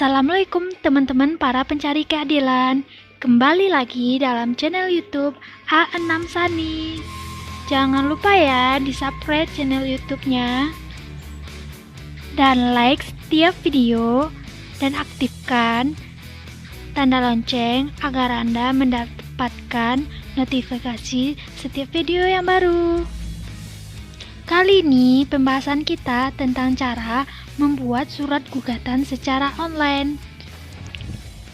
Assalamualaikum teman-teman para pencari keadilan. Kembali lagi dalam channel YouTube A6 Sani. Jangan lupa ya di-subscribe channel YouTube-nya dan like setiap video dan aktifkan tanda lonceng agar Anda mendapatkan notifikasi setiap video yang baru. Kali ini pembahasan kita tentang cara membuat surat gugatan secara online.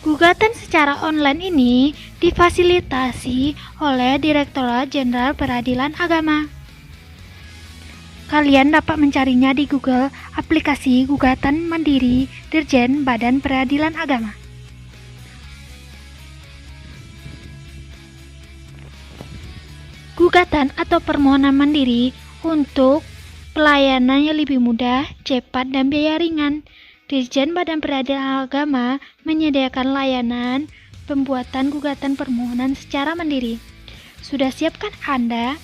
Gugatan secara online ini difasilitasi oleh Direktorat Jenderal Peradilan Agama. Kalian dapat mencarinya di Google aplikasi Gugatan Mandiri Dirjen Badan Peradilan Agama. Gugatan atau permohonan mandiri untuk pelayanannya lebih mudah, cepat, dan biaya ringan. Dirjen Badan Peradilan Agama menyediakan layanan pembuatan gugatan permohonan secara mandiri. Sudah siapkan Anda?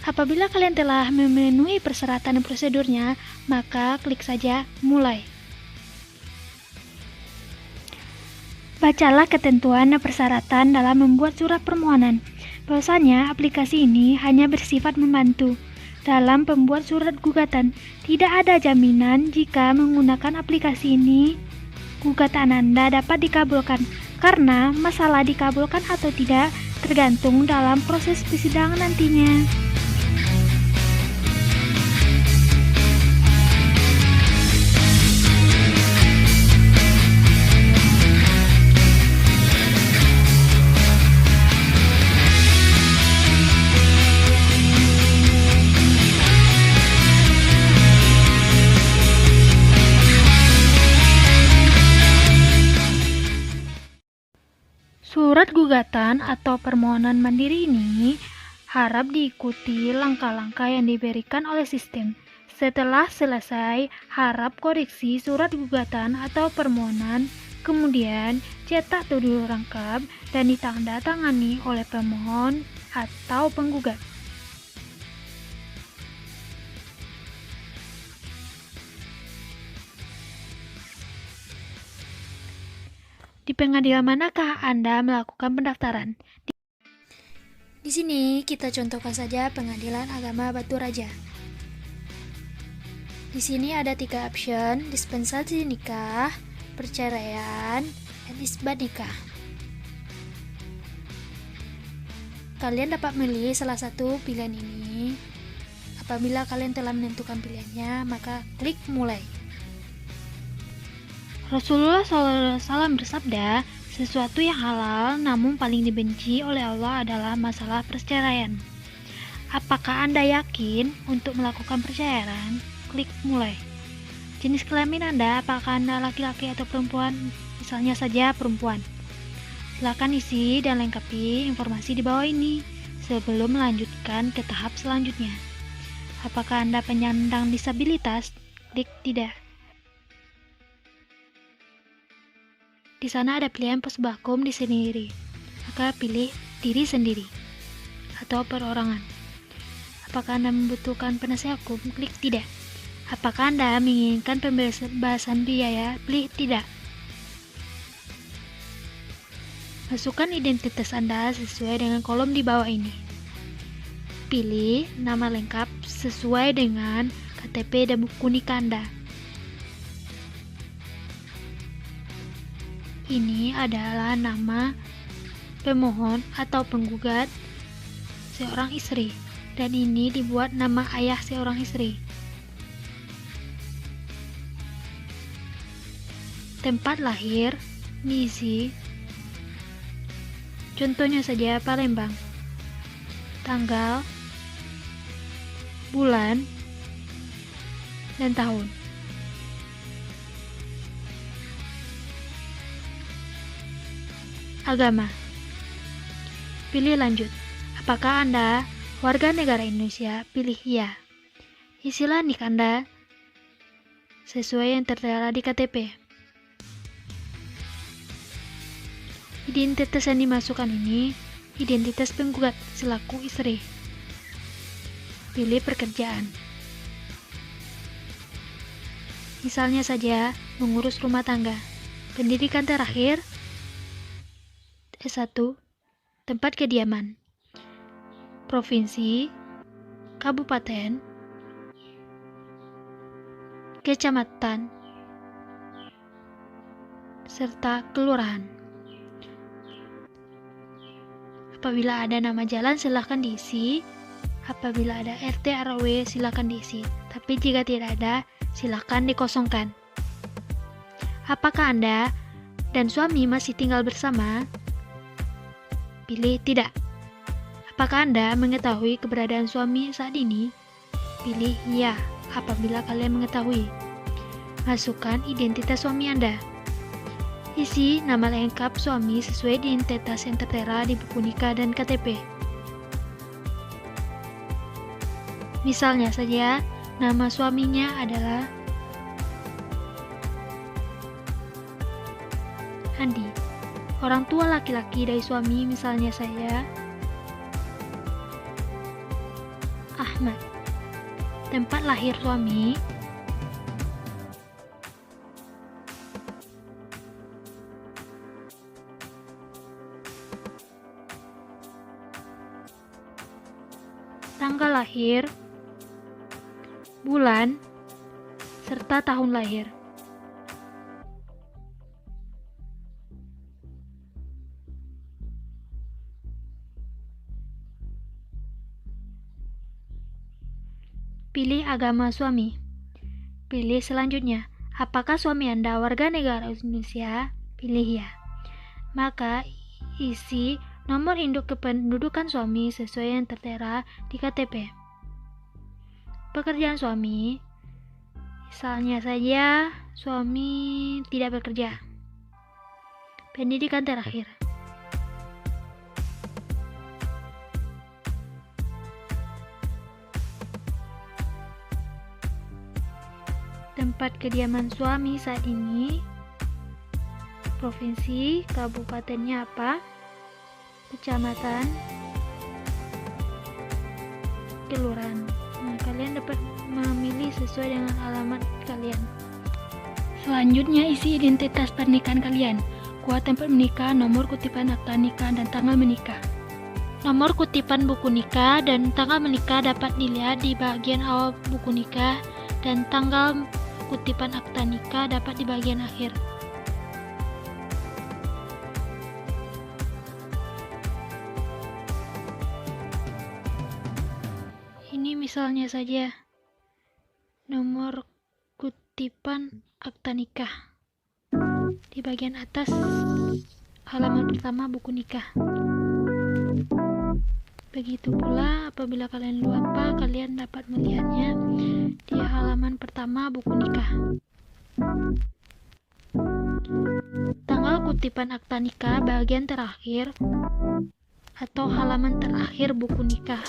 Apabila kalian telah memenuhi persyaratan dan prosedurnya, maka klik saja mulai. Bacalah ketentuan dan persyaratan dalam membuat surat permohonan. Bahwasanya aplikasi ini hanya bersifat membantu dalam pembuat surat gugatan. Tidak ada jaminan jika menggunakan aplikasi ini gugatan Anda dapat dikabulkan, karena masalah dikabulkan atau tidak tergantung dalam proses persidangan nantinya. Surat gugatan atau permohonan mandiri ini harap diikuti langkah-langkah yang diberikan oleh sistem. Setelah selesai, harap koreksi surat gugatan atau permohonan, kemudian cetak dulu lengkap dan ditandatangani oleh pemohon atau penggugat. Di pengadilan manakah Anda melakukan pendaftaran? Di sini kita contohkan saja Pengadilan Agama Batu Raja. Di sini ada 3 option: dispensasi nikah, perceraian, dan isbat nikah. Kalian dapat memilih salah satu pilihan ini. Apabila kalian telah menentukan pilihannya, maka klik mulai. Rasulullah SAW bersabda, sesuatu yang halal namun paling dibenci oleh Allah adalah masalah perceraian. Apakah Anda yakin untuk melakukan perceraian? Klik mulai. Jenis kelamin Anda, apakah Anda laki-laki atau perempuan? Misalnya saja perempuan. Silakan isi dan lengkapi informasi di bawah ini sebelum melanjutkan ke tahap selanjutnya. Apakah Anda penyandang disabilitas? Klik tidak. Di sana ada pilihan pos bakum di sendiri, maka pilih diri sendiri atau perorangan. Apakah Anda membutuhkan penasihat hukum? Klik tidak. Apakah Anda menginginkan pembebasan biaya? Klik tidak. Masukkan identitas Anda sesuai dengan kolom di bawah ini. Pilih nama lengkap sesuai dengan KTP dan buku nikah Anda. Ini adalah nama pemohon atau penggugat seorang istri, dan ini dibuat nama ayah seorang istri. Tempat lahir diisi, contohnya saja Palembang. Tanggal, bulan, dan tahun. Agama. Pilih lanjut. Apakah Anda warga negara Indonesia? Pilih ya. Isilah nik Anda sesuai yang tertera di KTP. Identitas yang dimasukkan ini identitas penggugat selaku istri. Pilih pekerjaan. Misalnya saja, mengurus rumah tangga. Pendidikan terakhir, S1, tempat kediaman, provinsi, kabupaten, kecamatan, serta kelurahan. Apabila ada nama jalan, silakan diisi. Apabila ada RT RW, silakan diisi. Tapi jika tidak ada, silakan dikosongkan. Apakah Anda dan suami masih tinggal bersama? Pilih tidak. Apakah Anda mengetahui keberadaan suami saat ini? Pilih ya apabila kalian mengetahui. Masukkan identitas suami Anda. Isi nama lengkap suami sesuai identitas yang tertera di buku nikah dan KTP. Misalnya saja, nama suaminya adalah Andi. Orang tua laki-laki dari suami misalnya saya Ahmad. Tempat lahir suami tanggal lahir, bulan, serta tahun lahir. Pilih agama suami. Pilih selanjutnya, apakah suami Anda warga negara Indonesia? Pilih ya. Maka isi nomor induk kependudukan suami sesuai yang tertera di KTP. Pekerjaan suami, misalnya saja suami tidak bekerja. Pendidikan terakhir. Tempat kediaman suami saat ini, provinsi, kabupatennya apa, kecamatan, kelurahan. Nah, kalian dapat memilih sesuai dengan alamat kalian. Selanjutnya isi identitas pernikahan kalian. Kuat tempat menikah, nomor kutipan akta nikah, dan tanggal menikah. Nomor kutipan buku nikah dan tanggal menikah dapat dilihat di bagian awal buku nikah, dan tanggal kutipan akta nikah dapat di bagian akhir. Ini misalnya saja nomor kutipan akta nikah di bagian atas halaman pertama buku nikah. Begitu pula apabila kalian lupa, kalian dapat melihatnya di halaman pertama buku nikah. Tanggal kutipan akta nikah bagian terakhir atau halaman terakhir buku nikah.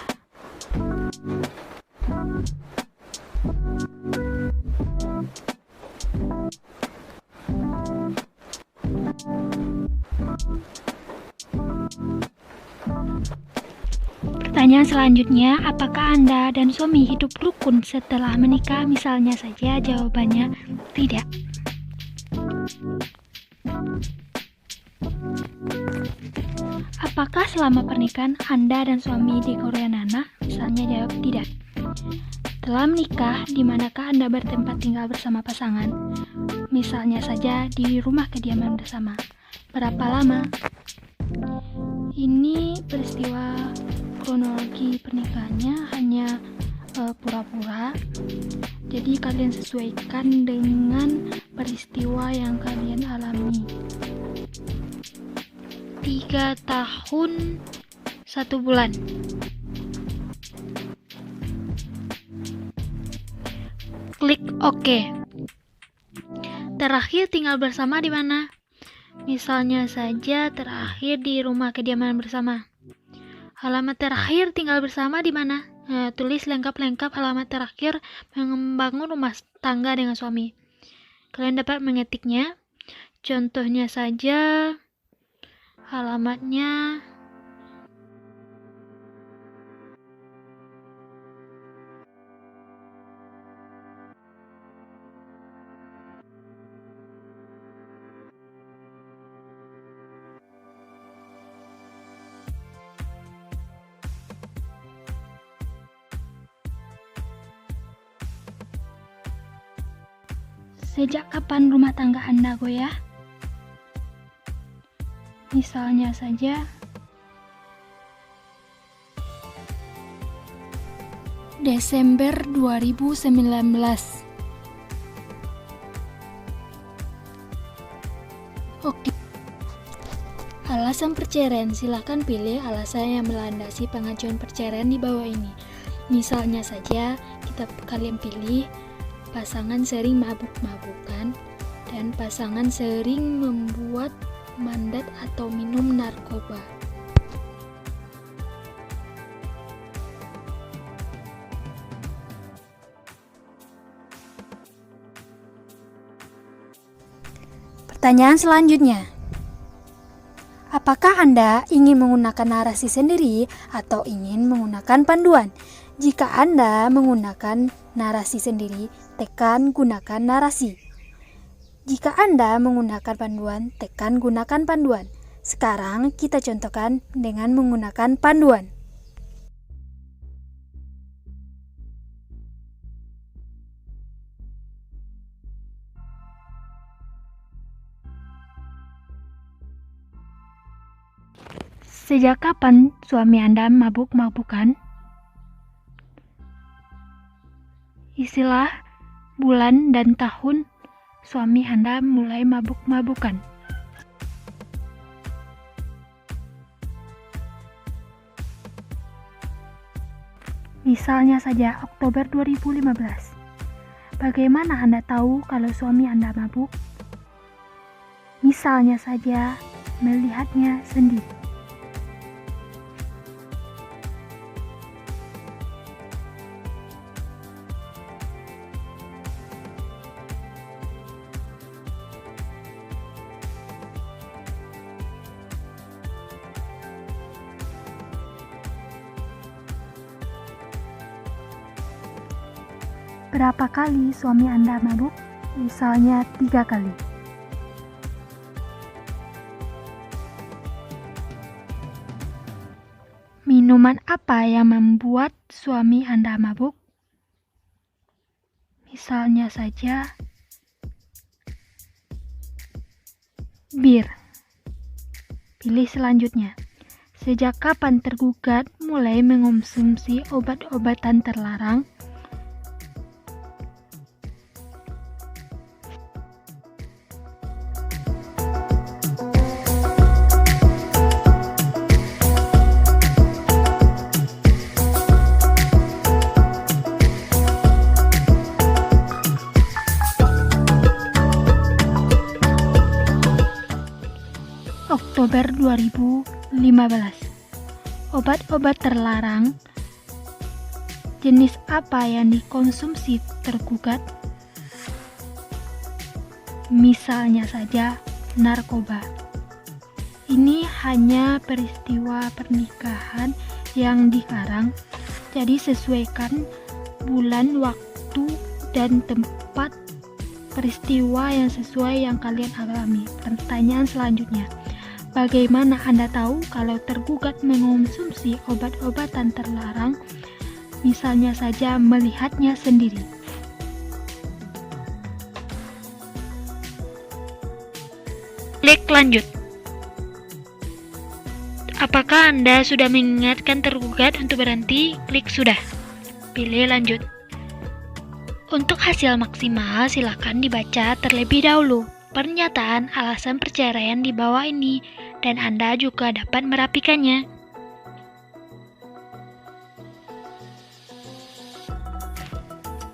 Pertanyaan selanjutnya, apakah Anda dan suami hidup rukun setelah menikah? Misalnya saja jawabannya tidak. Apakah selama pernikahan Anda dan suami dikarunia anak? Misalnya jawab tidak. Setelah menikah, di manakah Anda bertempat tinggal bersama pasangan? Misalnya saja di rumah kediaman bersama. Berapa lama? Ini peristiwa kronologi pernikahannya hanya pura-pura. Jadi kalian sesuaikan dengan peristiwa yang kalian alami. 3 tahun 1 bulan. Klik OK. Terakhir tinggal bersama di mana? Misalnya saja terakhir di rumah kediaman bersama. Alamat terakhir tinggal bersama di mana? Tulis lengkap-lengkap alamat terakhir membangun rumah tangga dengan suami. Kalian dapat mengetiknya. Contohnya saja alamatnya Sejak kapan rumah tangga Anda goyah? Misalnya saja, Desember 2019. Oke. Alasan perceraian, silakan pilih alasan yang melandasi pengajuan perceraian di bawah ini. Misalnya saja, kalian pilih pasangan sering mabuk-mabukan dan pasangan sering membuat mandat atau minum narkoba. Pertanyaan selanjutnya. Apakah Anda ingin menggunakan narasi sendiri atau ingin menggunakan panduan? Jika Anda menggunakan narasi sendiri, tekan gunakan narasi. Jika Anda menggunakan panduan, tekan gunakan panduan. Sekarang kita contohkan dengan menggunakan panduan. Sejak kapan suami Anda mabuk-mabukan? Istilah, bulan, dan tahun suami Anda mulai mabuk-mabukan. Misalnya saja Oktober 2015. Bagaimana Anda tahu kalau suami Anda mabuk? Misalnya saja melihatnya sendiri. Berapa kali suami Anda mabuk? Misalnya 3 kali. Minuman apa yang membuat suami Anda mabuk? Misalnya saja bir. Pilih selanjutnya. Sejak kapan tergugat mulai mengonsumsi obat-obatan terlarang? Oktober 2015. Obat-obat terlarang. Jenis apa yang dikonsumsi tergugat? Misalnya saja narkoba. Ini hanya peristiwa pernikahan yang dilarang, jadi sesuaikan bulan, waktu, dan tempat peristiwa yang sesuai yang kalian alami. Pertanyaan selanjutnya. Bagaimana Anda tahu kalau tergugat mengonsumsi obat-obatan terlarang? Misalnya saja melihatnya sendiri. Klik lanjut. Apakah Anda sudah mengingatkan tergugat untuk berhenti? Klik sudah. Pilih lanjut. Untuk hasil maksimal, silakan dibaca terlebih dahulu pernyataan alasan perceraian di bawah ini, dan Anda juga dapat merapikannya.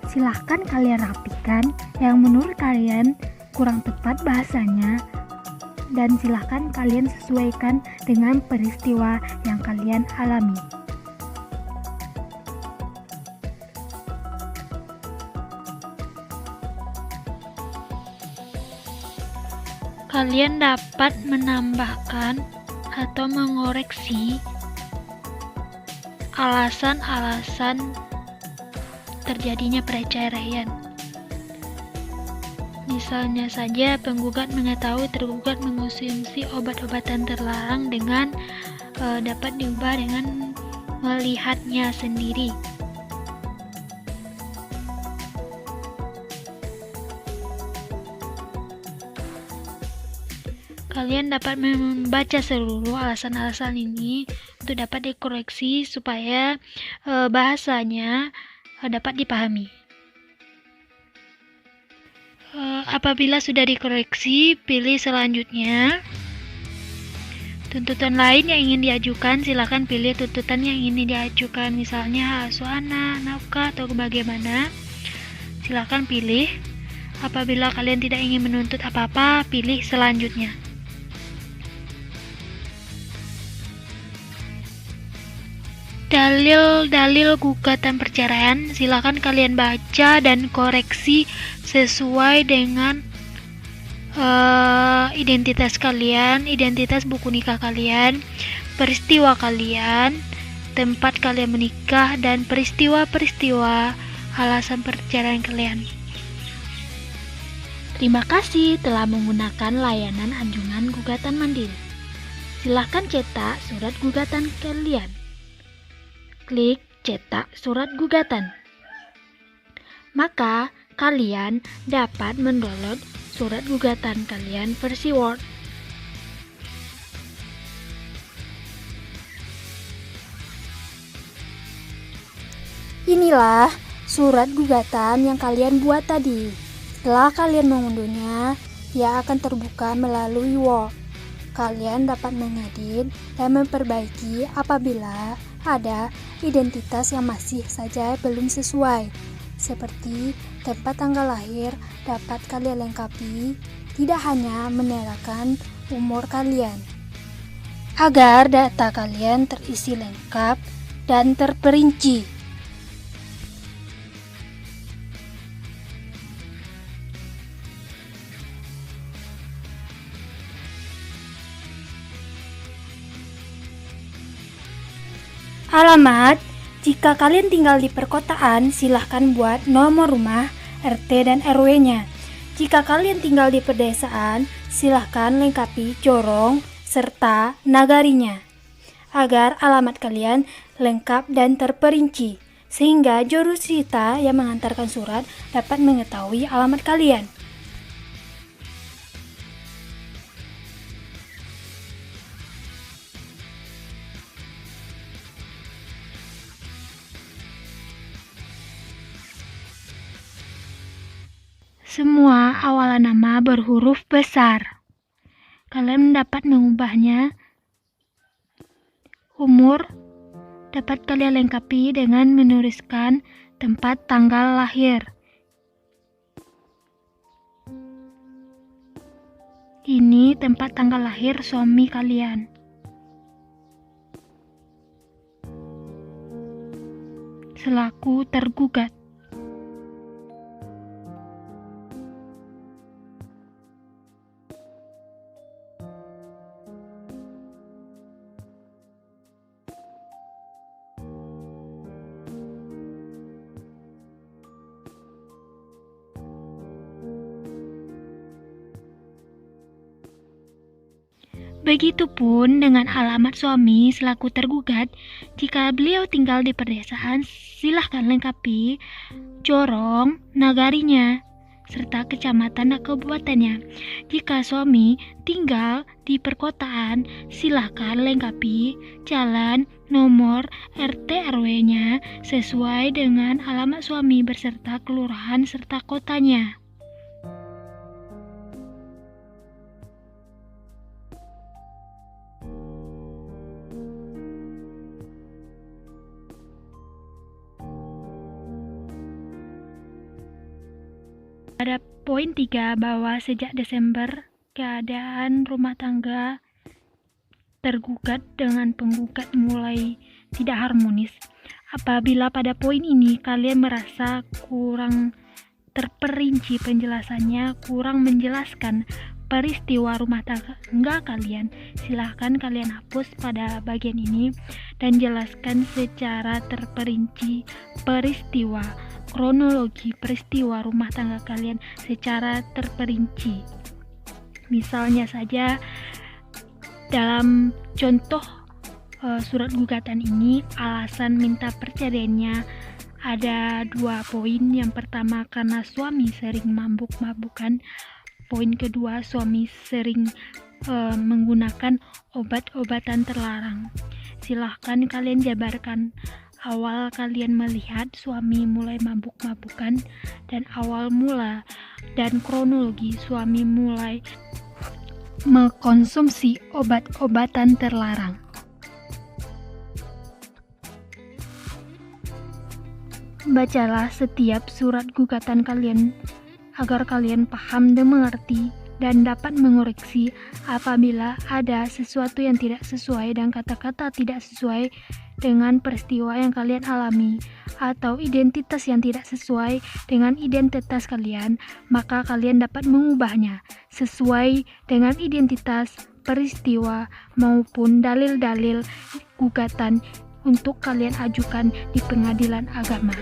Silahkan kalian rapikan yang menurut kalian kurang tepat bahasanya, dan silahkan kalian sesuaikan dengan peristiwa yang kalian alami. Kalian dapat menambahkan atau mengoreksi alasan-alasan terjadinya perceraian. Misalnya saja penggugat mengetahui tergugat mengonsumsi obat-obatan terlarang dengan dapat diubah dengan melihatnya sendiri. kalian dapat membaca seluruh alasan-alasan ini untuk dapat dikoreksi supaya bahasanya dapat dipahami. Apabila sudah dikoreksi, pilih selanjutnya. Tuntutan lain yang ingin diajukan, silakan pilih tuntutan yang ingin diajukan, misalnya asuh anak, nafkah, atau bagaimana. Silakan pilih. Apabila kalian tidak ingin menuntut apa-apa, pilih selanjutnya. Dalil-dalil gugatan perceraian, silakan kalian baca dan koreksi sesuai dengan identitas kalian, identitas buku nikah kalian, peristiwa kalian, tempat kalian menikah, dan peristiwa-peristiwa alasan perceraian kalian. Terima kasih telah menggunakan layanan anjungan gugatan mandiri. Silahkan cetak surat gugatan kalian. Klik cetak surat gugatan. Maka kalian dapat mendownload surat gugatan kalian versi Word. Inilah surat gugatan yang kalian buat tadi. Setelah kalian mengunduhnya, ia akan terbuka melalui Word. Kalian dapat mengedit dan memperbaiki apabila ada identitas yang masih saja belum sesuai. Seperti tempat tanggal lahir dapat kalian lengkapi, tidak hanya menyerahkan umur kalian. Agar data kalian terisi lengkap dan terperinci. Alamat. Jika kalian tinggal di perkotaan, silahkan buat nomor rumah, RT dan RW-nya. Jika kalian tinggal di pedesaan, silahkan lengkapi corong serta nagarinya, agar alamat kalian lengkap dan terperinci, sehingga jurusita yang mengantarkan surat dapat mengetahui alamat kalian. Semua awalan nama berhuruf besar. Kalian dapat mengubahnya. Umur dapat kalian lengkapi dengan menuliskan tempat tanggal lahir. Ini tempat tanggal lahir suami kalian. Selaku tergugat. Begitupun dengan alamat suami selaku tergugat. Jika beliau tinggal di pedesaan, silahkan lengkapi corong nagarinya serta kecamatan dan kabupatennya. Jika suami tinggal di perkotaan, silahkan lengkapi jalan, nomor, RT RW-nya sesuai dengan alamat suami beserta kelurahan serta kotanya. Pada poin 3 bahwa sejak Desember keadaan rumah tangga tergugat dengan penggugat mulai tidak harmonis. Apabila pada poin ini kalian merasa kurang terperinci penjelasannya, kurang menjelaskan peristiwa rumah tangga kalian, silahkan kalian hapus pada bagian ini dan jelaskan secara terperinci peristiwa, kronologi peristiwa rumah tangga kalian secara terperinci. Misalnya saja dalam contoh surat gugatan ini, alasan minta perceraiannya ada 2 poin. Yang pertama karena suami sering mabuk-mabukan. Poin kedua, suami sering menggunakan obat-obatan terlarang. Silahkan kalian jabarkan awal kalian melihat suami mulai mabuk-mabukan dan awal mula dan kronologi suami mulai mengkonsumsi obat-obatan terlarang. Bacalah setiap surat gugatan kalian agar kalian paham dan mengerti dan dapat mengoreksi apabila ada sesuatu yang tidak sesuai dan kata-kata tidak sesuai dengan peristiwa yang kalian alami atau identitas yang tidak sesuai dengan identitas kalian, maka kalian dapat mengubahnya sesuai dengan identitas, peristiwa, maupun dalil-dalil gugatan untuk kalian ajukan di pengadilan agama.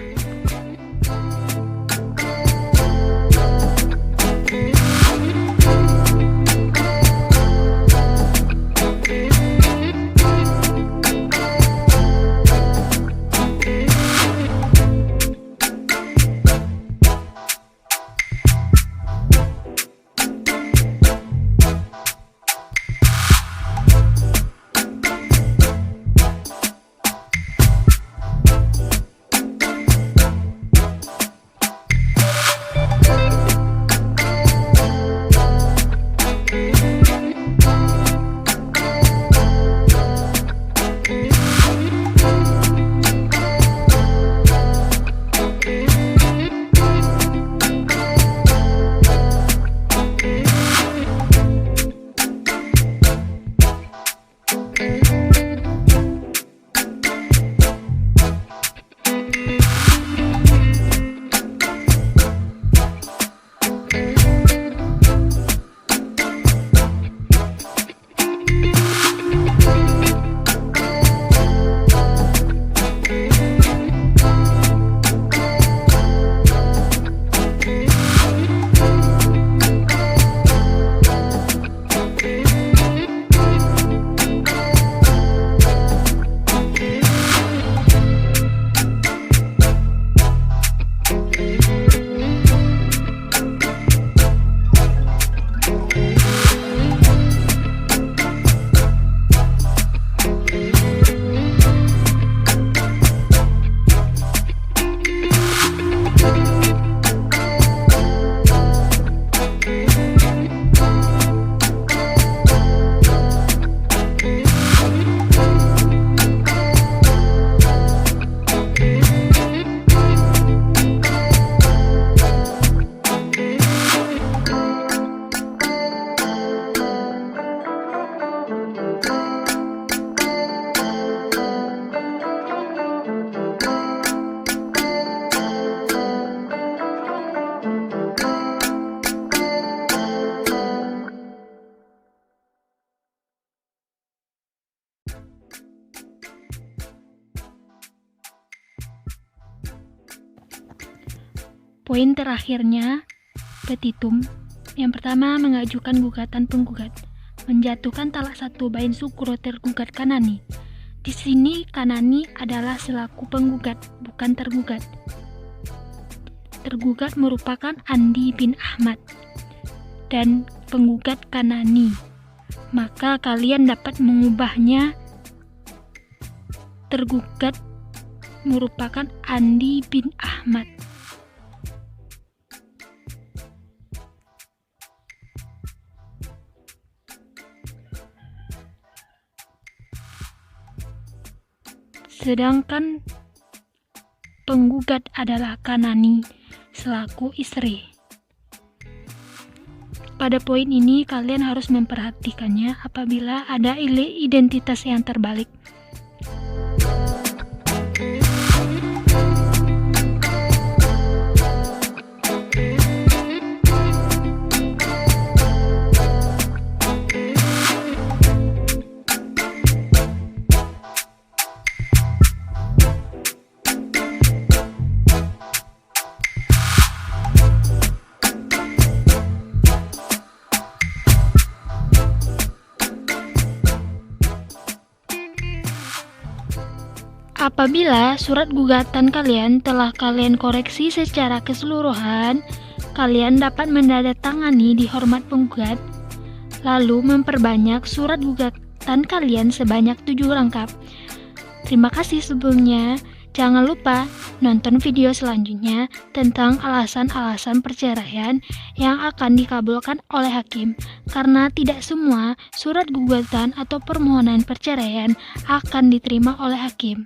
Poin terakhirnya, petitum. Yang pertama, mengajukan gugatan penggugat, menjatuhkan talak satu bain sukro tergugat Kanani. Di sini Kanani adalah selaku penggugat, bukan tergugat. Tergugat merupakan Andi bin Ahmad dan penggugat Kanani. Maka kalian dapat mengubahnya. Tergugat merupakan Andi bin Ahmad. Sedangkan penggugat adalah Kanani selaku istri. Pada poin ini kalian harus memperhatikannya apabila ada identitas yang terbalik. Apabila surat gugatan kalian telah kalian koreksi secara keseluruhan, kalian dapat menandatangani di hormat penggugat lalu memperbanyak surat gugatan kalian sebanyak 7 lengkap. Terima kasih sebelumnya. Jangan lupa nonton video selanjutnya tentang alasan-alasan perceraian yang akan dikabulkan oleh hakim, karena tidak semua surat gugatan atau permohonan perceraian akan diterima oleh hakim.